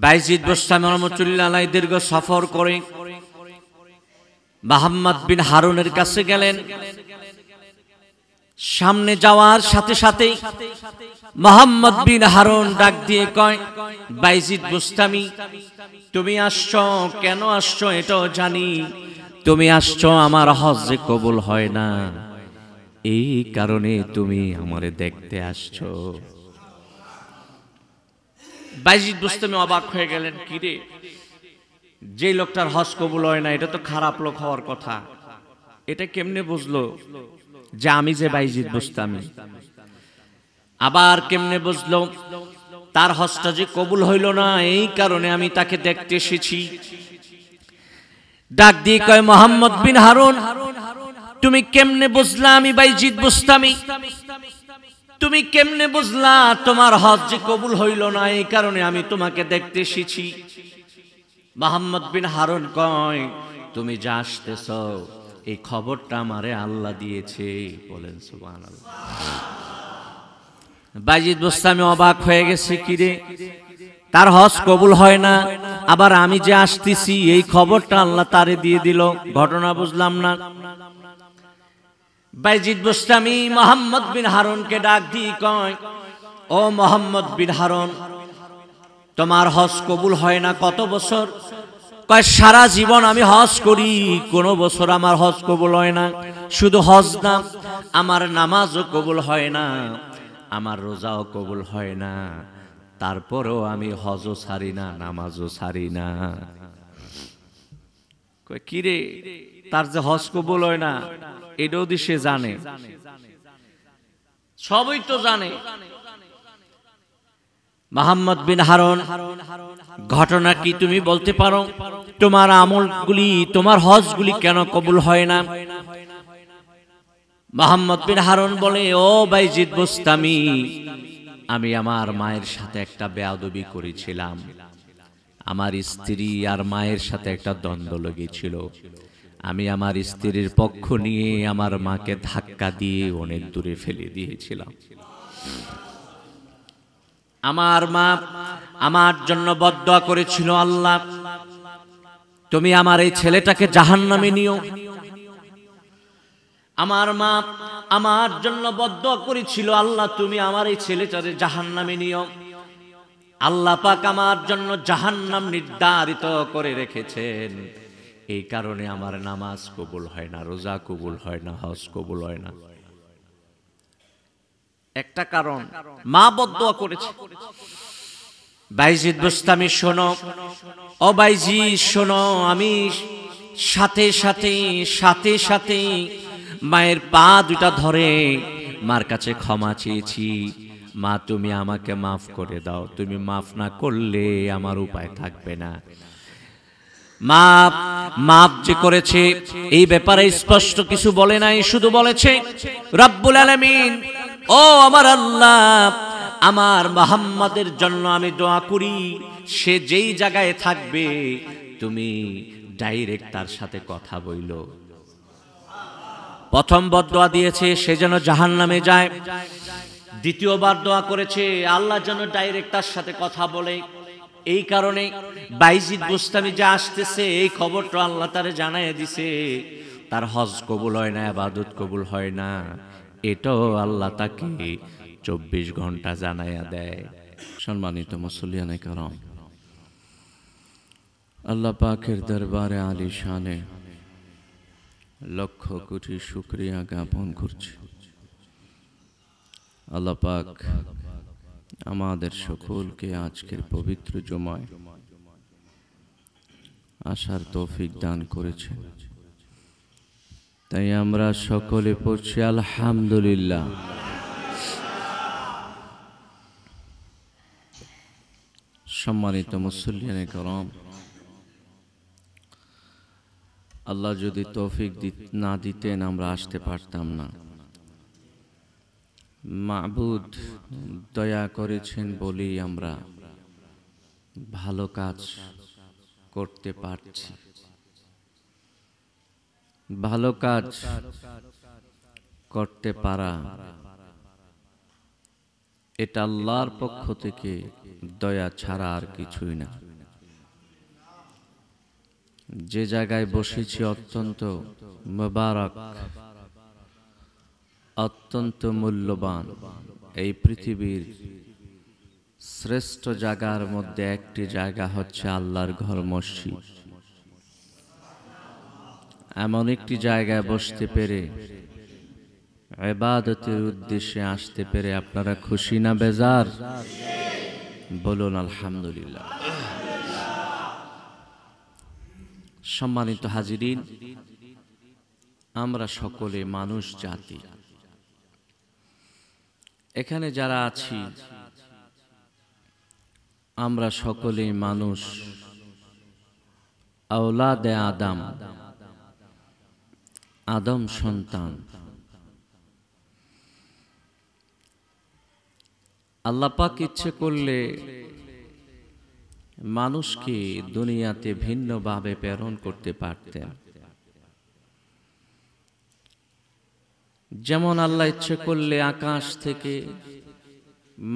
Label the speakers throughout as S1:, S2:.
S1: বাইজিদ বুস্তামি রহমাতুল্লাহ আলাইহি দীর্ঘ সফর করে মুহাম্মদ বিন হারুনের কাছে গেলেন। সামনে যাওয়ার সাথে সাথে মুহাম্মদ বিন হারুন ডাক দিয়ে কয়, বাইজিদ বুস্তামি, তুমি আসছো, কেন আসছো এটাও জানি। তুমি আসছো আমার হজ যে কবুল হয় না, এই কারণে তুমি আমারে দেখতে আসছো। বাইজিদ বুস্তামি অবাক হয়ে গেলেন, কি রে, যে লোকটার হজ কবুল হয় না এটা তো খারাপ লোক হওয়ার কথা, এটা কেমনে বুঝলো যে আমি যে বাইজিদ বুস্তামি? আবার কেমনে বুঝলো তার হজটা যে কবুল হইল না, এই কারণে আমি তাকে দেখতে এসেছি। ডাক দিয়ে কয়, মুহাম্মদ বিন হারুন, তুমি কেমনে বুঝলা আমি বাইজিদ বুস্তামি? তুমি কেমনে বুঝলা তোমার হজ যে কবুল হইল না, এই কারণে আমি তোমাকে দেখতে এসেছি? মুহাম্মদ বিন হারুন কয়, তুমি যা আসতেছ এই খবরটা আমারে আল্লাহ দিয়েছে। বলেন সুবহানাল্লাহ। বাইজিদ বুস্তামি অবাক হয়ে গেছে, কিরে, তার হজ কবুল হয় না, আবার আমি যে আসতেছি এই খবরটা আল্লাহ তারে দিয়ে দিল, ঘটনা বুঝলাম না। বাইজিদ বুস্তামি মুহাম্মদ বিন হারুনকে ডাক দিয়ে কয়, ও মুহাম্মদ বিন হারুন, তোমার হজ কবুল হয় না কত বছর? কয়, সারা জীবন আমি হজ করি, কোন বছর আমার হজ কবুল হয় না। শুধু হজ না, আমার নামাজও কবুল হয় না, আমার রোজাও কবুল হয় না, তারপরেও আমি হজও ছাড়ি না, নামাজও ছাড়ি না। কয়, কিরে, তার যে হজ কবুল হয় না এটাও দি সে জানে, সবই তো জানে। মুহাম্মদ বিন হারুন, ঘটনা কি তুমি বলতে পারো? তোমার আমলগুলি, তোমার হজগুলি কেন কবুল হয় না? মুহাম্মদ বিন হারুন বলে, ও বাইজিদ বুস্তামি, আমি আমার মায়ের সাথে একটা বেয়াদবি করেছিলাম। আমার স্ত্রী আর মায়ের সাথে একটা দ্বন্দ্ব লেগেছিল। আমি আমার স্ত্রীর পক্ষ নিয়ে আমার মাকে ধাক্কা দিয়ে অনেক দূরে ফেলে দিয়েছিলাম। আমার মা আমার জন্য বদদোয়া করেছিল, আল্লাহ তুমি আমার এই ছেলেটাকে জাহান্নামে নিও। আমার মা আমার জন্য বদদোয়া করেছিল, আল্লাহ তুমি আমার এই ছেলেটাকে জাহান্নামে নিও। আল্লাহ পাক আমার জন্য জাহান্নাম নির্ধারিত করে রেখেছেন, এই কারণে আমার নামাজ কবুল হয় না, রোজা কবুল হয় না, হজ কবুল হয় না। একটা কারণ, মা বদদোয়া করেছে। বাইজিদ বুস্তামি শোনো, ও বাইজিদ শোনো, আমি সাথে সাথে সাথে সাথে মায়ের পা দুটা ধরে মার কাছে ক্ষমা চেয়েছি। মা তুমি আমাকে মাফ করে দাও, তুমি মাফ না করলে আমার উপায় থাকবে না। মাফ যে করেছে এই ব্যাপারে স্পষ্ট কিছু বলে নাই, শুধু বলেছে রব্বুল আলামিন, ও আমার আল্লাহ, আমার মুহাম্মাদের জন্য আমি দোয়া করি, সে যেই জায়গায় থাকবে তুমি ডাইরেক্ট তার সাথে কথা বইলো। প্রথম বদদোয়া দিয়েছে সে যেন জাহান্নামে যায়, দ্বিতীয়বার দোয়া করেছে আল্লাহ যেন ডাইরেক্ট তার সাথে কথা বলে। এই কারণে বাইজিদ বুস্তামি যা আসতেছে এই খবরটা আল্লাহ তারে জানাইয়া দিছে, তার হজ কবুল হয় না, ইবাদত কবুল হয় না, এটাও আল্লাহ তাকে 24 ঘন্টা জানাইয়া দেয়। সম্মানিত মুসল্লিয়ানে কেরাম, আল্লাহ পাকের দরবারে আলিশানে লক্ষ কোটি শুকরিয়া জ্ঞাপন করছি। আল্লাহ পাক আমাদের সকলকে আজকের পবিত্র জুমায় আসার তৌফিক দান করেছেন, তাই আমরা সকলে পড়ছি আলহামদুলিল্লাহ। সম্মানিত মুসল্লিয়ানে কেরাম, আল্লাহ যদি তৌফিক না দিতেন আমরা আসতে পারতাম না। মাবুদ দয়া করেছেন বলেই আমরা ভালো কাজ করতে পারছি। ভালো কাজ করতে পারা এটা আল্লাহর পক্ষ থেকে দয়া ছাড়া আর কিছুই না। যে জায়গায় বসেছি অত্যন্ত মুবারক, অত্যন্ত মূল্যবান। এই পৃথিবীর শ্রেষ্ঠ জায়গার মধ্যে একটি জায়গা হচ্ছে আল্লাহর ঘর, মসজিদ। এমন একটি জায়গায় বসতে পেরে, ইবাদতের উদ্দেশ্যে আসতে পেরে আপনারা খুশি না বেজার? বলুন আলহামদুলিল্লাহ। সম্মানিত হাজিরিন, আমরা সকলে মানুষ জাতি। এখানে যারা আছি আমরা সকলেই মানুষ, আওলাদে আদম, আদম সন্তান। আল্লাহ পাক ইচ্ছে করলে মানুষকে দুনিয়াতে ভিন্নভাবে প্রেরণ করতে পারতেন। যেমন আল্লাহ ইচ্ছে করলে আকাশ থেকে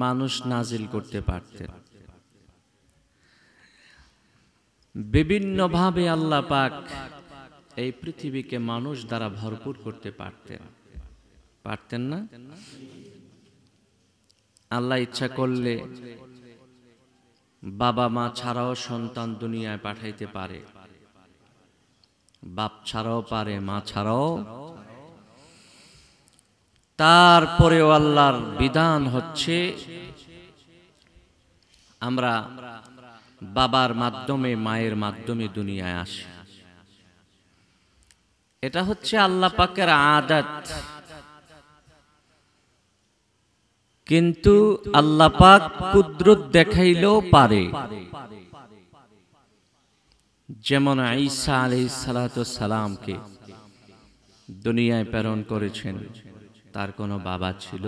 S1: মানুষ নাজিল করতে পারতেন। বিভিন্নভাবে আল্লাহ পাক এই পৃথিবীকে মানুষ দ্বারা ভরপুর করতে পারতেন, পারতেন না? আল্লাহ ইচ্ছা করলে বাবা মা ছাড়াও সন্তান দুনিয়ায় পাঠাইতে পারে, বাপ ছাড়াও পারে, মা ছাড়াও। তারপরেও আল্লাহর বিধান হচ্ছে আমরা বাবার মাধ্যমে, মায়ের মাধ্যমে দুনিয়ায় আসি। এটা হচ্ছে আল্লাহ পাকের আদত। কিন্তু আল্লাহ পাক কুদরত দেখাইলেও পারে। যেমন ঈসা আলাইহিস সালাতু সালামকে দুনিয়ায় প্রেরণ করেছেন, তার কোনো বাবা ছিল?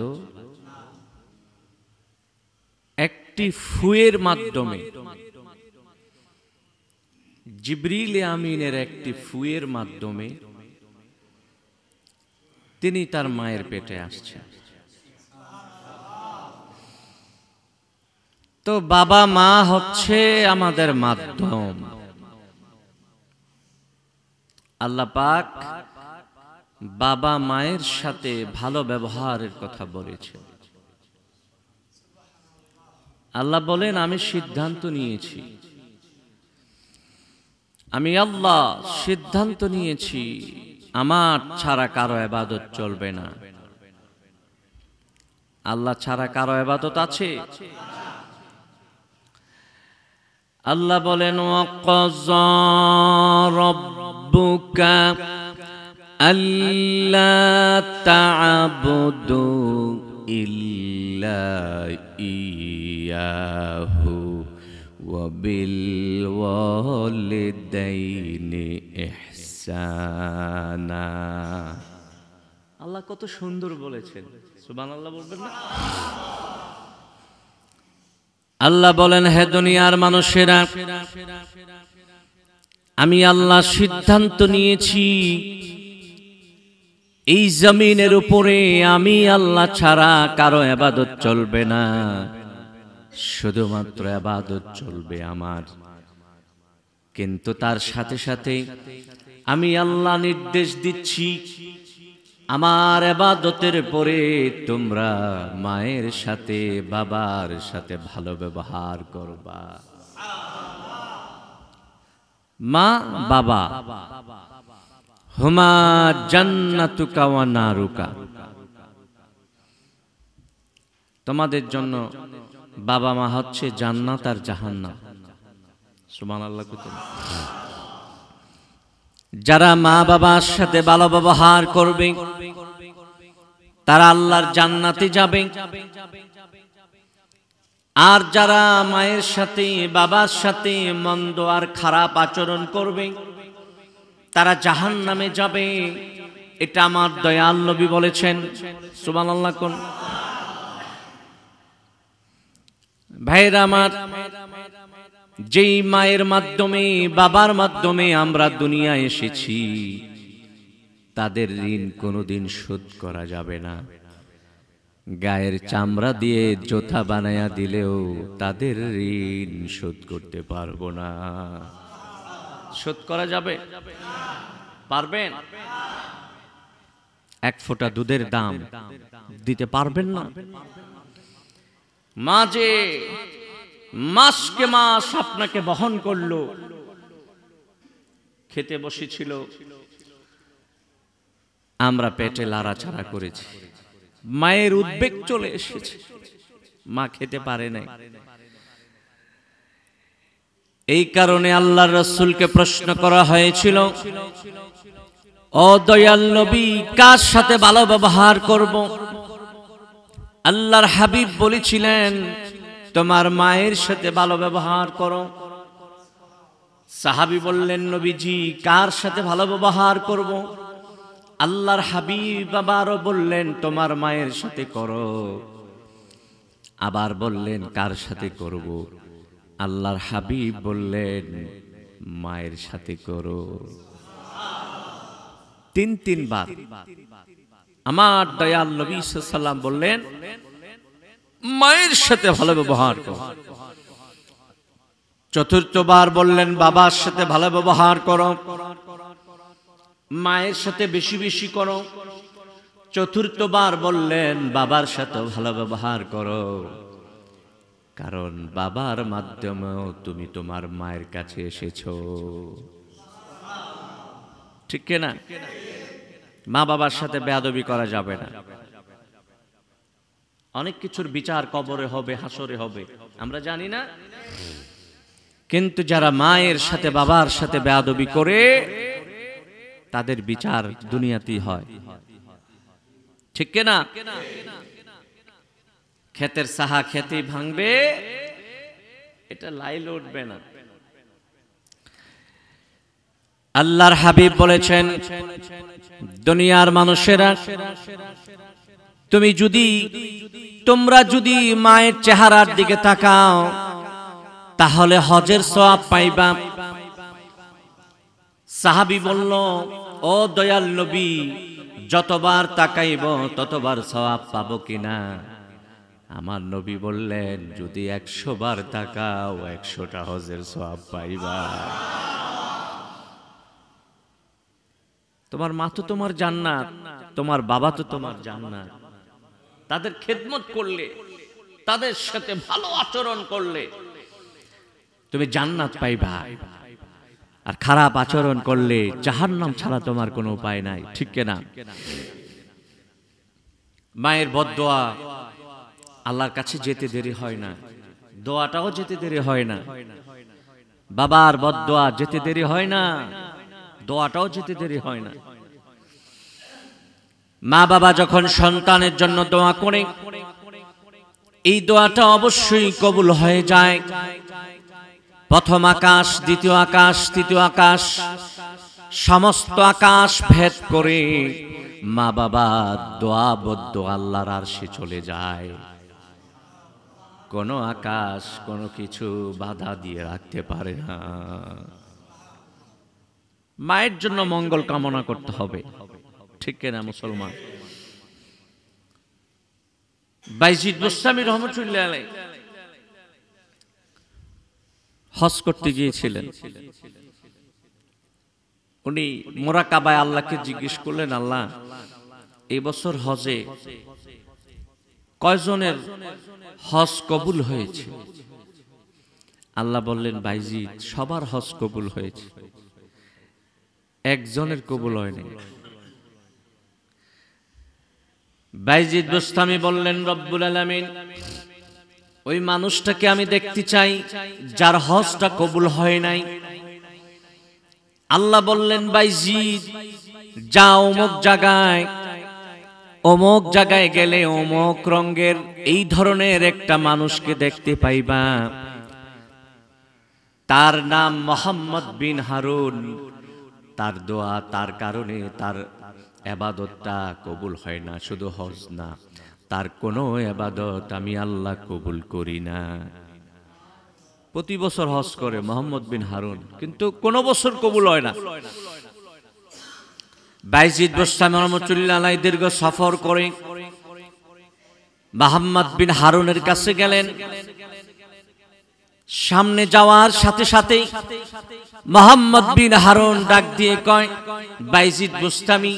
S1: একটি ফুয়ের মাধ্যমে, জিবরিল আমিনের একটি ফুয়ের মাধ্যমে তিনি তার মায়ের পেটে আসছেন। তো বাবা মা হচ্ছে আমাদের মাধ্যম। আল্লাহ পাক বাবা মায়ের সাথে ভালো ব্যবহারের কথা বলেছেন। আল্লাহ বলেন, আমি সিদ্ধান্ত নিয়েছি, আমি আল্লাহ সিদ্ধান্ত নিয়েছি আমার ছাড়া কারো ইবাদত চলবে না। আল্লাহ ছাড়া কারো ইবাদত আছে? আল্লাহ বলেন, ওয়াকাযা রাব্বুকা আল্লা তা'বুদু ইল্লা ইয়াহু ওয়া বিল ওয়ালিদাইনি ইহসানা। আল্লাহ কত সুন্দর বলেছেন, সুবহানাল্লাহ বলবেন না? আল্লাহ বলেন, হে দুনিয়ার মানুষেরা, আমি আল্লাহ সিদ্ধান্ত নিয়েছি এই জমিনের উপরে আমি আল্লাহ ছাড়া কারো ইবাদত চলবে না, শুধুমাত্র ইবাদত চলবে আমার। কিন্তু তার সাথে সাথে আমি আল্লাহ নির্দেশ দিচ্ছি, আমার ইবাদতের পরে তোমরা মায়ের সাথে, বাবার সাথে ভালো ব্যবহার করবা। মা বাবা হুমা জান্নাতুকা ওয়া নারুকা, তোমাদের জন্য বাবা মা হচ্ছে জান্নাত আর জাহান্নাম। সুবহানাল্লাহ। যারা মা বাবার সাথে ভালো ব্যবহার করবে তারা আল্লাহর জান্নাতে যাবে, আর যারা মায়ের সাথে বাবার সাথে মন্দ আর খারাপ আচরণ করবে তারা জাহান্নামে যাবে। এটা আমার দয়াল নবী বলেছেন। সুবহানাল্লাহ। কোন ভাইরা আমার, যেই মায়ের মাধ্যমে, বাবার মাধ্যমে আমরা দুনিয়ায় এসেছি, তাদের ঋণ কোনোদিন শোধ করা যাবে না। গায়ের চামড়া দিয়ে জোতা বানায়া দিলেও তাদের ঋণ শোধ করতে পারবো না। শোধ করা যাবে? পারবেন? এক ফোঁটা দুধের দাম দিতে পারবেন না? মা যে মাসকে মাস আপনাকে বহন করলো, খেতে বসেছিল, আমরা পেটে লাড়াচাড়া করেছি, মায়ের উদ্বেগ চলে এসেছে, মা খেতে পারে নাই। এই কারণে আল্লাহর রাসূলকে প্রশ্ন করা হয়েছিল, ও দয়াল নবী, কার সাথে ভালো ব্যবহার করব? আল্লাহর হাবিব বলেছিলেন, তোমার মায়ের সাথে ভালো ব্যবহার করো। সাহাবী বললেন, নবীজি, কার সাথে ভালো ব্যবহার করব? আল্লাহর হাবিব আবারও বললেন, তোমার মায়ের সাথে করো। আবার বললেন, কার সাথে করব? আল্লাহর হাবিব বললেন, মায়ের সাথে করো। তিনবার আমার দয়াল নবী সাল্লাল্লাহু আলাইহি ওয়াসাল্লাম বললেন, মায়ের সাথে ভালো ব্যবহার করো। চতুর্থবার বললেন, বাবার সাথে ভালো ব্যবহার করো, মায়ের সাথে বেশি বেশি করো। চতুর্থবার বললেন, বাবার সাথে ভালো ব্যবহার করো, কারণ বাবার মাধ্যমেও তুমি তোমার মায়ের কাছে এসেছো। ঠিক না? মা বাবার সাথে বেয়াদবি করা যাবে না। অনেক কিছুর বিচার কবরে হবে, হাসরে হবে, আমরা জানি না, কিন্তু যারা মায়ের সাথে বাবার সাথে বেয়াদবি করে তাদের বিচার দুনিয়াতেই হয়। ঠিক না? ক্ষেতের সাহা খেতেই ভাঙবে, এটা লাইল উঠবে না। আল্লাহর হাবিব বলেছেন, দুনিয়ার মানুষেরা, তোমরা যদি মায়ের চেহারার দিকে তাকাও তাহলে হজের সওয়াব পাইবা। সাহাবী বলল, ও দয়াল নবী, যতবার তাকাইব ততবার সওয়াব পাবো কিনা? আমার নবী বললেন, যদি 100 বার তাকাও 100টা হজের সওয়াব পাইবা। তোমার মা তো তোমার জান্নাত, তোমার বাবা তো তোমার জান্নাত। তাদের খেদমত করলে, তাদের সাথে ভালো আচরণ করলে তুমি জান্নাত পাইবা, আর খারাপ আচরণ করলে জাহান্নাম ছাড়া তোমার কোনো উপায় নাই। ঠিক না? মায়ের বদদোয়া আল্লাহর কাছে যেতে দেরি হয় না, দোয়াটাও যেতে দেরি হয় না। বাবার বদদোয়া যেতে দেরি হয় না, দোয়াটাও যেতে দেরি হয় না। মা বাবা যখন সন্তানের জন্য দোয়া করে, এই দোয়াটা অবশ্যই কবুল হয়ে যায়। প্রথম আকাশ, দ্বিতীয় আকাশ, তৃতীয় আকাশ, সমস্ত আকাশ ভেদ করে মা বাবার দোয়া বদদোয়া আল্লাহর আরশে চলে যায়। কোনো আকাশ কোনো কিছু বাধা দিয়ে রাখতে পারে না। মায়ের জন্য মঙ্গল কামনা করতে হবে। ঠিক না মুসলমান? বাইজিদ বুস্তামি রহমাতুল্লাহ আলাইহি হজ করতে গিয়েছিলেন। উনি মুরাকাবায় আল্লাহকে জিজ্ঞেস করলেন, আল্লাহ, এই বছর হজে কয়জনের হজ কবুল হয়েছে? আল্লাহ বললেন, বাইজিদ, সবার হজ কবুল হয়েছে, একজনের কবুল হয়নি। বাইজিদ বুস্তামি বললেন, রব্বুল আলামিন, ওই মানুষটাকে আমি দেখতে চাই যার হজটা কবুল হয় নাই। আল্লাহ বললেন, বাইজিদ, যাও অমুক জায়গায় গেলে অমুক রঙের এই ধরনের একটা মানুষকে দেখতে পাইবা, তার নাম মোহাম্মদ বিন হারুন। তার দোয়া, তার কারণে তার ইবাদতটা কবুল হয় না। শুধু হজ না, তার কোনো ইবাদত আমি আল্লাহ কবুল করি না। প্রতি বছর হজ করে মোহাম্মদ বিন হারুন, কিন্তু কোনো বছর কবুল হয় না। বাইজিদ বুস্তামি রহমাতুল্লাহ আলাইহি দীর্ঘ সফর করে মোহাম্মদ বিন হারুনের কাছে গেলেন। সামনে যাওয়ার সাথে সাথে মোহাম্মদ বিন হারুন ডাক দিয়ে কয়, বাইজিদ বুস্তামি,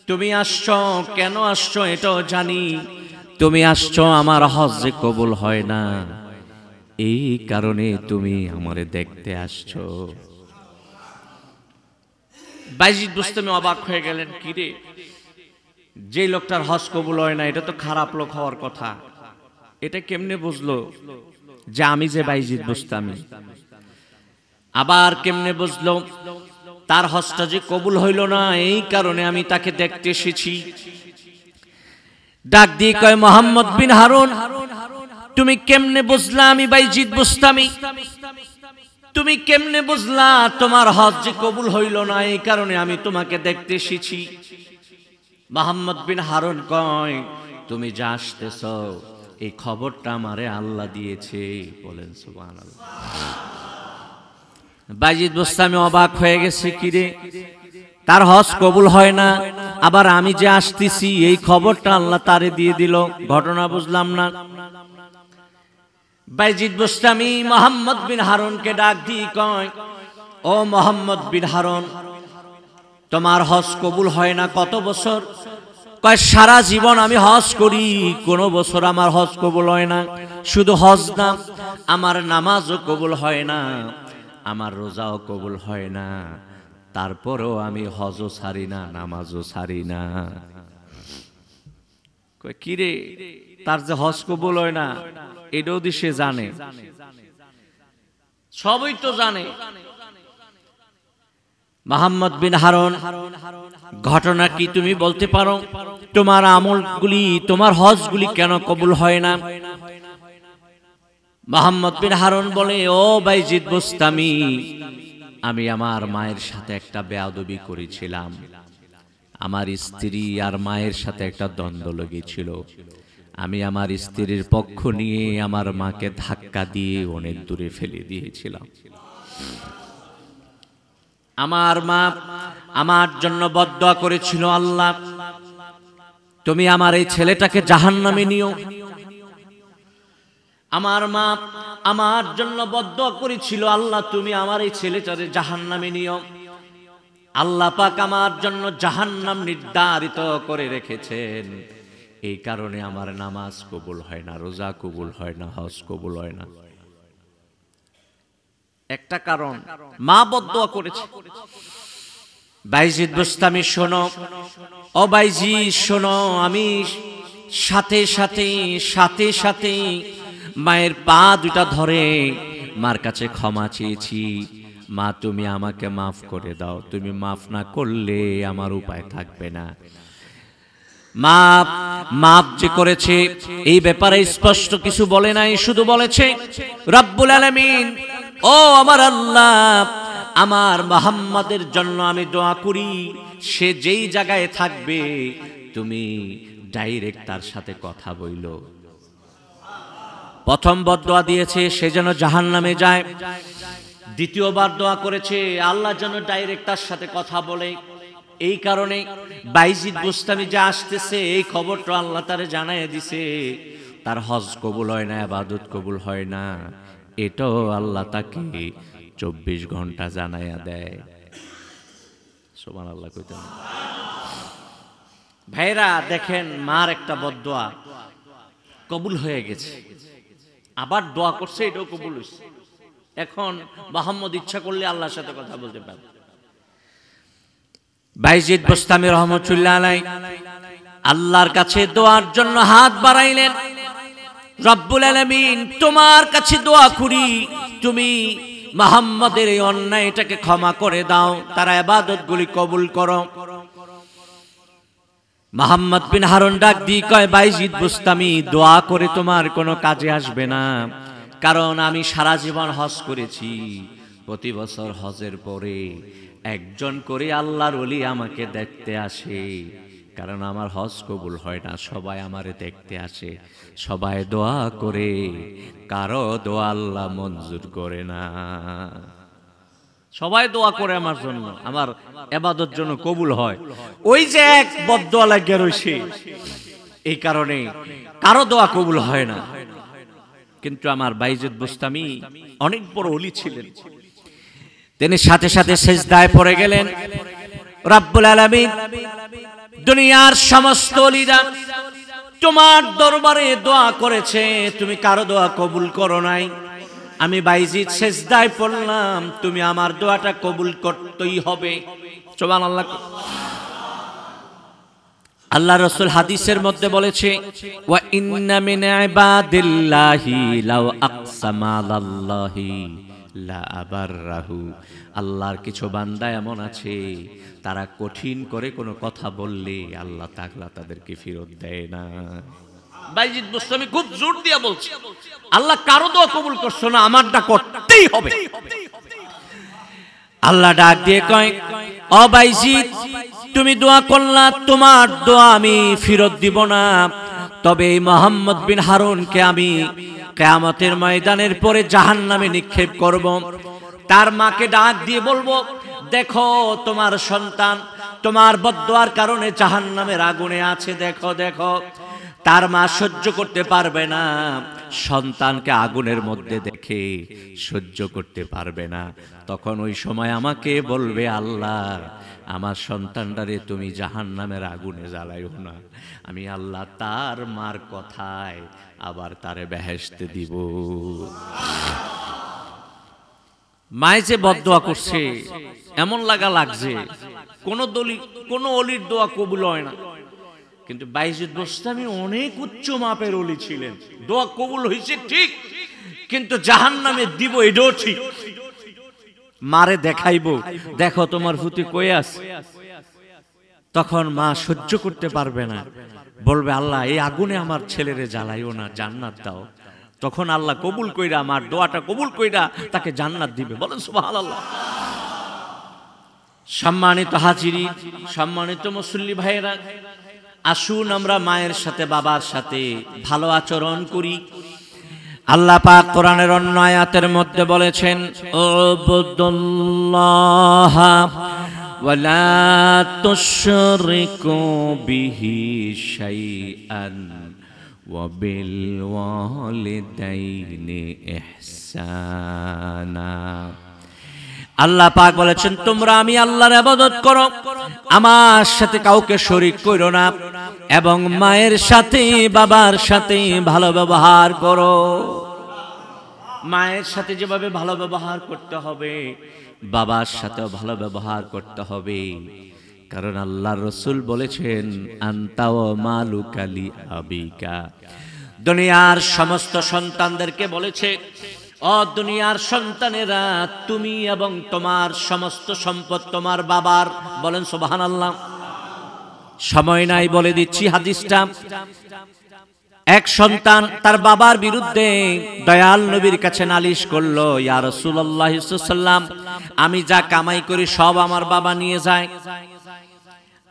S1: তুমি আসছো, কেন আসছো এটাও জানি। তুমি আসছো আমার হজ যে কবুল হয় না, এই কারণে তুমি আমারে দেখতে আসছো। বাইজিদ বুস্তামি অবাক হয়ে গেলেন, কিরে, যে লোকটার হজ কবুল হয় না এটা তো খারাপ লোক হওয়ার কথা, এটা কেমনে বুঝলো যে আমি যে বাইজিদ বুস্তামি? আবার কেমনে বুঝলো তার হজটা যে কবুল হইল না, এই কারণে আমি তাকে দেখতে এসেছি। ডাক দিয়ে কয়, মোহাম্মদ বিন হারুন, তুমি কেমনে বুঝলা আমি বাইজিদ বুস্তামি? তুমি কেমনে বুঝলা তোমার হজ যে কবুল হইল না, এই কারণে আমি তোমাকে দেখতে এসেছি? মোহাম্মদ বিন হারুন কয়, তুমি যা আসতেছ এই খবরটা আমারে আল্লাহ দিয়েছে। বলেন সুবহানাল্লাহ। বাইজিদ বুস্তামি অবাক হয়ে গেছে, কিরে, তার হজ কবুল হয় না, আবার আমি যে আসতেছি এই খবরটা আল্লাহ তারে দিয়ে দিল, ঘটনা বুঝলাম না। বাইজিদ বুস্তামি মোহাম্মদ বিন হারুনকে ডাক দিয়ে কয়, ও মোহাম্মদ বিন হারুন, তোমার হজ কবুল হয় না কত বছর? কয়, সারা জীবন আমি হজ করি, কোন বছর আমার হজ কবুল হয় না। শুধু হজ না, আমার নামাজও কবুল হয় না, আমার রোজাও কবুল হয় না, তারপরেও আমি হজও ছাড়ি না, নামাজও ছাড়ি না। কয়, কিরে, তার যে হজ কবুল হয় না এটাও দি সে জানে, সবই তো জানে। মোহাম্মদ বিন হারুন, ঘটনা কি তুমি বলতে পারো? তোমার আমলগুলি, তোমার হজগুলি কেন কবুল হয় না? মোহাম্মদ বিন হারুন বলে, ও বাইজিদ বুস্তামি, আমি আমার মায়ের সাথে একটা বেয়াদবি করেছিলাম। আমার স্ত্রী আর মায়ের সাথে একটা দ্বন্দ্ব লেগেছিল। আমি আমার স্ত্রীর পক্ষ নিয়ে আমার মাকে ধাক্কা দিয়ে অনেক দূরে ফেলে দিয়েছিলাম। আমার মা আমার জন্য বদদোয়া করেছিল, আল্লাহ তুমি আমার এই ছেলেটাকে জাহান্নামে নিও। আমার মা আমার জন্য বদদোয়া করেছিল, আল্লাহ তুমি আমার এই ছেলেটাকে জাহান্নামে নিও। আল্লাহ পাক আমার জন্য জাহান্নাম নির্ধারিত করে রেখেছেন, এই কারণে আমার নামাজ কবুল হয় না, রোজা কবুল হয় না, হজ কবুল হয় না। একটা কারণ, মা বদদোয়া করেছে। বাইজিদ বুস্তামি শোনো, ও বাইজিদ শোনো, আমি সাথে সাথে সাথে সাথে মায়ের পা দুটা ধরে মার কাছে ক্ষমা চেয়েছি। মা তুমি আমাকে মাফ করে দাও, তুমি মাফ না করলে আমার উপায় থাকবে না। মাফ যে করেছে এই ব্যাপারে স্পষ্ট কিছু বলে নাই, শুধু বলেছে রব্বুল আলামিন, ও আমার আল্লাহ, আমার মুহাম্মাদের জন্য আমি দোয়া করি, সে যেই জায়গায় থাকবে তুমি ডাইরেক্ট তার সাথে কথা বইলো। প্রথম বদদোয়া দিয়েছে সে যেন জাহান্নামে যায়, দ্বিতীয়বার দোয়া করেছে আল্লাহ যেন ডাইরেক্ট তার সাথে কথা বলে। এই কারণে বাইজিদ বুস্তামি যা আসতেছে এই খবরটা আল্লাহ তারে জানাইয়া দিছে, তার হজ কবুল হয় না, ইবাদত কবুল হয় না, এটাও আল্লাহ তাকে 24 ঘন্টা জানাইয়া দেয়। সুবহানাল্লাহ কইতেন। ভাইরা দেখেন, মার একটা বদদোয়া কবুল হয়ে গেছে, আবার দোয়া করছে, এটাও কবুল হয়েছে। এখন মুহাম্মদ ইচ্ছা করলে আল্লাহর সাথে কথা বলতে পারে। বাইজিদ বুস্তামি রহমাতুল্লাহ আলাইহি আল্লাহর কাছে দোয়ার জন্য হাত বাড়াইলেন। রব্বুল আলামিন, তোমার কাছে দোয়া করি, তুমি মুহাম্মাদের এই অন্যায়টাকে ক্ষমা করে দাও, তার ইবাদতগুলি কবুল করো। মুহাম্মদ বিন হারুন ডাক দিয়ে কয়, বাইজিদ বুস্তামি, দোয়া করে তোমার কোনো কাজে আসবে না, কারণ আমি সারা জীবন হজ করেছি। প্রতি বছর হজের পরে একজন করে আল্লাহর ওলি আমাকে দেখতে আসে, কারণ আমার হজ কবুল হয় না, সবাই আমারে দেখতে আসে, সবাই দোয়া করে, কারো দোয়া আল্লাহ মঞ্জুর করে না। সবাই দোয়া করে আমার জন্য, আমার ইবাদত জন্য কবুল হয়, ওই যে এক বদদোয়া লাগিয়ে রইছে, এই কারণে কারো দোয়া কবুল হয় না। কিন্তু আমার বাইজিদ বুস্তামি অনেক বড় ওলি ছিলেন। তিনি সাথে সাথে সিজদায় পড়ে গেলেন। রব্বুল আলামিন দুনিয়ার সমস্ত ওলিরা তোমার দরবারে দোয়া করেছে, তুমি কারো দোয়া কবুল করো নাই। আমি বাইজিদ সিজদায় পড়লাম, তুমি আমার দোয়াটা কবুল করতেই হবে। সুবহানাল্লাহ। আল্লাহ রাসূল হাদিসের মধ্যে বলেছে, ওয়া ইন্না মিন ইবাদিল্লাহি লাউ আকসামা আলাল্লাহি লা আবাররাহু। আল্লাহর কিছু বান্দা এমন আছে, তারা কঠিন করে কোনো কথা বললে আল্লাহ তাআলা তাদেরকে ফেরত দেয় না। বাইজিদ বুস্তামি খুব জোর দিয়ে বলছে, আল্লাহ কারো দোয়া কবুল করছো না, আমারটা করতেই হবে। আল্লাহ ডাক দিয়ে কয়, ও বাইজিদ, তুমি দোয়া করলা, তোমার দোয়া আমি ফেরত দিব না। তবে এই মুহাম্মদ বিন হারুনকে আমি কিয়ামতের ময়দানের পরে জাহান্নামে নিক্ষেপ করব। তার মাকে ডাক দিয়ে বলবো, দেখো তোমার সন্তান তোমার বদদোয়ার কারণে জাহান্নামের আগুনে আছে, দেখো দেখো। তার মা সহ্য করতে পারবে না, সন্তানকে আগুনের মধ্যে দেখে সহ্য করতে পারবে না। তখন ওই সময় আমাকে বলবে, আল্লাহ আমার সন্তানটারে তুমি জাহান্নামের আগুনে জ্বালাইও না। আমি আল্লাহ তার মার কথায় আবার তারে বেহেশতে দিব। মায়ে যে বদদোয়া করছে এমন লাগছে কোন অলির দোয়া কবুল হয় না। কিন্তু বাইজিদ বুস্তামি অনেক উচ্চ মাপের ওলি ছিলেন। দোয়া কবুল হয়েছে ঠিক, কিন্তু জাহান্নামে দিব এটাও ঠিক। মারে দেখাইবো, দেখো তোমার ফুতি কই আছে। তখন মা সহ্য করতে পারবে না, বলবে, আল্লাহ এই আগুনে আমার ছেলেরে জ্বালাইও না, জান্নাত দাও। তখন আল্লাহ কবুল কইরা, আমার দোয়াটা কবুল কইরা তাকে জান্নাত দিবে। বলেন সুবহানাল্লাহ। সম্মানিত হাজিরি, সম্মানিত মুসল্লি ভাইরা, আসুন আমরা মায়ের সাথে বাবার সাথে ভালো আচরণ করি। আল্লাহ পাক কোরআনের অন্য আয়াতের মধ্যে বলেছেন, উবুদুল্লাহা ওয়ালা তুশরিকু বিহি শাইআন ওয়া বিল ওয়ালিদাইনি ইহসানা। আল্লাহ পাক বলেছেন, তোমরা আমি আল্লাহর ইবাদত করো, আমার সাথে কাউকে শরীক করো না, এবং মায়ের সাথে বাবার সাথে ভালো ব্যবহার করো। মায়ের সাথে যেভাবে ভালো ব্যবহার করতে হবে, বাবার সাথেও ভালো ব্যবহার করতে হবে। কারণ আল্লাহর রাসূল বলেছেন, আনতা ওয়া মালুকা লি আবিকা। দুনিয়ার সমস্ত সন্তানদেরকে বলেছে, ও দুনিয়ার সন্তানেরা, তুমি এবং তোমার সমস্ত সম্পদ তোমার বাবার। বলেন সুবহানাল্লাহ। সময় নাই, বলে দিচ্ছি হাদিসটা। এক সন্তান তার বাবার বিরুদ্ধে দয়াল নবীর কাছে নালিশ করলো, ইয়া রাসূলুল্লাহ সাল্লাল্লাহু আলাইহি ওয়াসাল্লাম, আমি যা কামাই করি সব আমার বাবা নিয়ে যায়,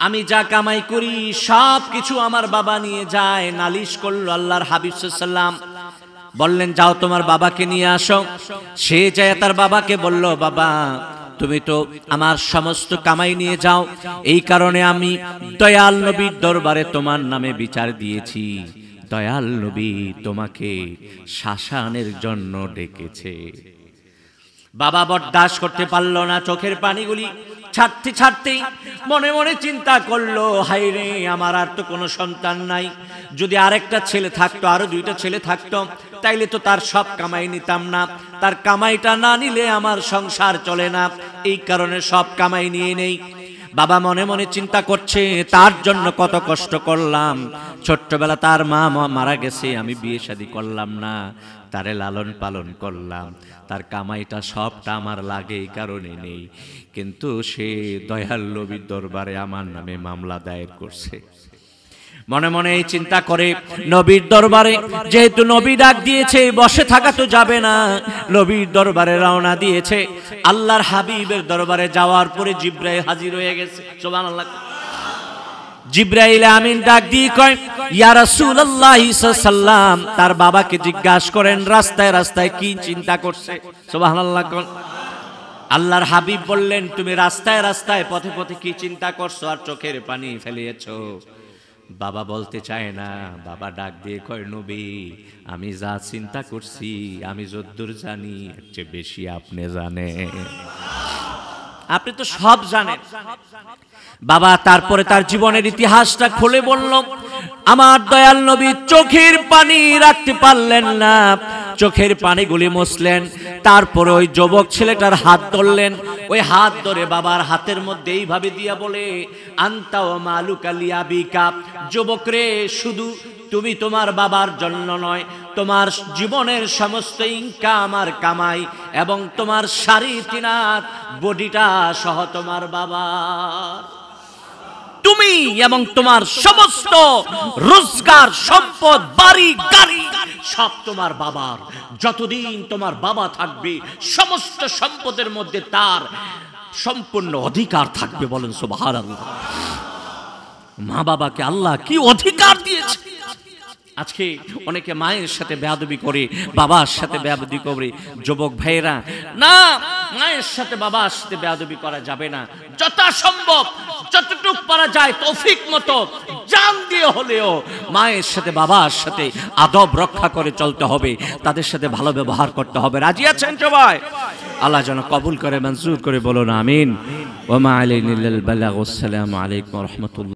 S1: আমি যা কামাই করি সব কিছু আমার বাবা নিয়ে যায়। নালিশ করলো আল্লাহর হাবিব সাল্লাল্লাহু আলাইহি ওয়াসাল্লাম। বললেন, যাও তোমার বাবাকে নিয়ে আসো। সে যায় তার বাবাকে বলল, বাবা তুমি তো আমার সমস্ত কামাই নিয়ে যাও, এই কারণে আমি দয়াল নবীর দরবারে তোমার নামে বিচার দিয়েছি। দয়াল নবী তোমাকে শাসানের জন্য ডেকেছে। বাবা বরদাস্ত করতে পারল না, চোখের পানিগুলি ছাড়তে ছাড়তেই মনে মনে চিন্তা করলো, হায় রে, আমার আর তো কোনো সন্তান নাই। যদি আরেকটা ছেলে থাকতো, আরো দুইটা ছেলে থাকতো, তাইলে তো তার সব কামাই নিতাম না। তার কামাইটা না নিলে আমার সংসার চলে না, এই কারণে সব কামাই নিয়ে নেই। বাবা মনে মনে চিন্তা করছে, তার জন্য কত কষ্ট করলাম। ছোট্টবেলা তার মা মারা গেছে, আমি বিয়ে শাদী করলাম না, তারে লালন পালন করলাম, তার কামাইটা সবটা আমার লাগে, এই কারণে নেই। কিন্তু সে দয়াল নবীর দরবারে আমার নামে মামলা দায়ের করছে। মনে মনে এই চিন্তা করে নবীর দরবারে, যেহেতু নবী ডাক দিয়েছে, বসে থাকা তো যাবে না, নবীর দরবারে রওনা দিয়েছে। আল্লাহর হাবিবের দরবারে যাওয়ার পরে জিবরাইল হাজির হয়ে গেছে। সুবহানাল্লাহ। জিবরাইল আমিন ডাক দিয়ে কয়, ইয়া রাসূলুল্লাহ সাল্লাল্লাহু আলাইহি ওয়াসাল্লাম, তার বাবাকে জিজ্ঞাসা করেন রাস্তায় রাস্তায় কি চিন্তা করছে। সুবহানাল্লাহ। আল্লাহর হাবিব বললেন, তুমি রাস্তায় রাস্তায় পথে পথে কি চিন্তা করছো আর চোখের পানি ফেলিয়েছো? বাবা বলতে চায় না, বাবা ডাক দিয়ে কয়, নবী আমি যা চিন্তা করছি, আমি যদ্দূর জানি এর চেয়ে বেশি আপনি জানেন, আপনি তো সব জানেন। বাবা তারপরে তার জীবনের ইতিহাসটা খুলে বলল। আমার দয়াল নবী চোখের পানি রাখতে পারলেন না, চোখের পানিগুলি মুছলেন, তারপরে ওই যুবক ছেলেটার হাত ধরলেন, ওই হাত ধরে বাবার হাতের মধ্যে এইভাবে দিয়া বলে, আনতা ওয়া মালুকা লিয়াবিকা, যুবক রে, শুধু তুমি তোমার বাবার জন্য নয়, তোমার জীবনের সমস্ত ইনকাম আর কামাই এবং তোমার শাড়ি তিনার বডিটা সহ তোমার বাবার, তুমি এবং তোমার সমস্ত রোজগার, সম্পদ, বাড়ি গাড়ি সব তোমার বাবার। যতদিন তোমার বাবা থাকবে সমস্ত সম্পদের মধ্যে তার সম্পূর্ণ অধিকার থাকবে। বলেন সুবহানাল্লাহ। মা বাবাকে আল্লাহ কি অধিকার দিয়েছে। আজকে অনেকে মায়ের সাথে বেয়াদবি করে, বাবার সাথে বেয়াদবি করে। যুবক ভাইয়েরা, না, মায়ের সাথে বাবার সাথে বেয়াদবি করা যাবে না। যথাসম্ভব যতটুকু পারা যায় তৌফিক মতো জান দিয়ে হলেও মায়ের সাথে বাবার সাথে আদব রক্ষা করে চলতে হবে, তাদের সাথে ভালো ব্যবহার করতে হবে। রাজি আছেন সবাই? আল্লাহ যেন কবুল করে, মঞ্জুর করে, বলুন আমিন। ওয়া মা আলাইনা ইল্লাল বালাগ। আসসালামু আলাইকুম ওয়া রাহমাতুল্লাহ।